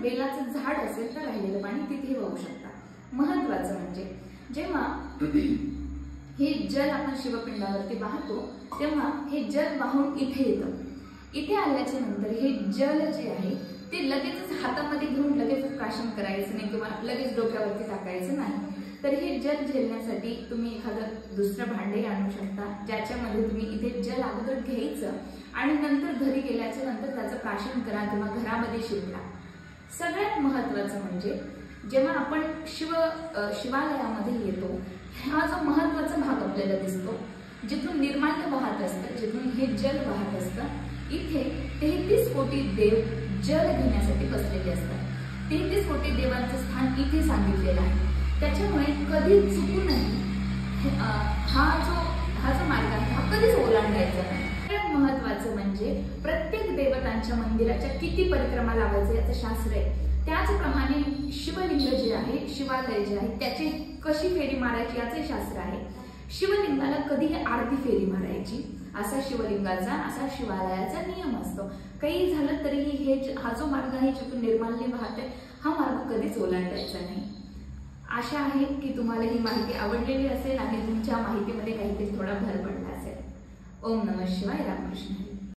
बेलाचं झाड असेल तर राहिलेलं पाणी तिथे वाहू शकता। महत्वाचं म्हणजे जेव्हा हे जल आपण शिवपिंडावरती वाहतो तेव्हा हे जल वाहून इथे येतं। इथे आल्याच्या नंतर हे जल जे आहे ते लगेचच हातामध्ये घेऊन लगेच प्राशन करायचं नाही किंवा लगेच डोक्यावरती टाकायचं नाही। तर हे जल झेलण्यासाठी तुम्ही एखादं दुसरं भांडे आणू शकता, ज्याच्यामध्ये तुम्ही इथे जल अगोदर घ्यायचं आणि नंतर घरी गेल्याच्या नंतर त्याचं प्राशन करा किंवा घरामध्ये शिंपडा। सगळ्यात महत्वाचं म्हणजे जेव्हा आपण शिवालयामध्ये येतो, हा जो महत्वाचा भाग आपल्याला दिसतो, जिथून निर्माल्य वाहत असतं, जिथून हे जल वाहत असतं, इथे 33 कोटी देव जल घेण्यासाठी बसलेले असतात। 33 कोटी देवांचं स्थान इथे सांगितलेलं आहे। त्याच्यामुळे कधी चुकूनही हा जो मार्ग आहे हा कधीच ओलांडायचा नाही। सगळ्यात महत्वाचं म्हणजे प्रत्येक देवतांच्या मंदिराच्या किती परिक्रमा लावायचं याचं शास्त्र आहे। त्याचप्रमाणे शिवलिंग जे आहे, शिवालय जे आहे त्याची कशी फेरी मारायची याचे शास्त्र आहे। शिवलिंगाला कधी आरती फेरी मारायची असा शिवलिंगाचा, असा शिवालयाचा नियम असतो। काही झालं तरीही हा जो मार्ग आहे जिथून निर्माल्य वाहते हा मार्ग कधीच ओलांडायचा नाही। आशा आहे की तुम्हाला ही माहिती आवडलेली असेल आणि तुमच्या माहितीमध्ये काहीतरी थोडा भर पडला असेल। ओम नमः शिवाय, रामकृष्ण हरी।